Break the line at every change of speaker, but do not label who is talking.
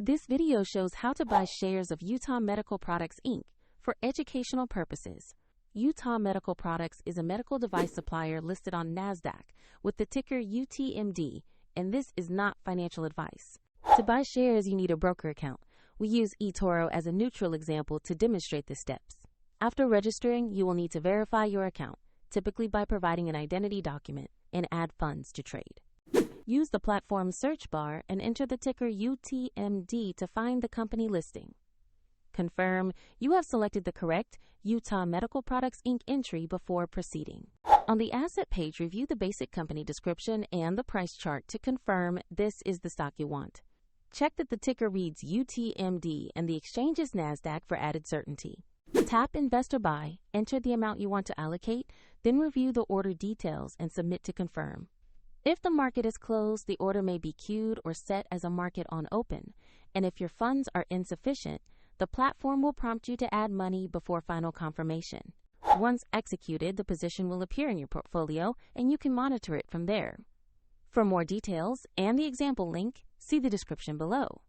This video shows how to buy shares of Utah Medical Products, Inc. for educational purposes. Utah Medical Products is a medical device supplier listed on NASDAQ with the ticker UTMD, and this is not financial advice. To buy shares, you need a broker account. We use eToro as a neutral example to demonstrate the steps. After registering, you will need to verify your account, typically by providing an identity document, and add funds to trade. Use the platform search bar and enter the ticker UTMD to find the company listing. Confirm you have selected the correct Utah Medical Products, Inc. entry before proceeding. On the asset page, review the basic company description and the price chart to confirm this is the stock you want. Check that the ticker reads UTMD and the exchange is NASDAQ for added certainty. Tap Invest or Buy, enter the amount you want to allocate, then review the order details and submit to confirm. If the market is closed, the order may be queued or set as a market on open, and if your funds are insufficient, the platform will prompt you to add money before final confirmation. Once executed, the position will appear in your portfolio and you can monitor it from there. For more details and the example link, see the description below.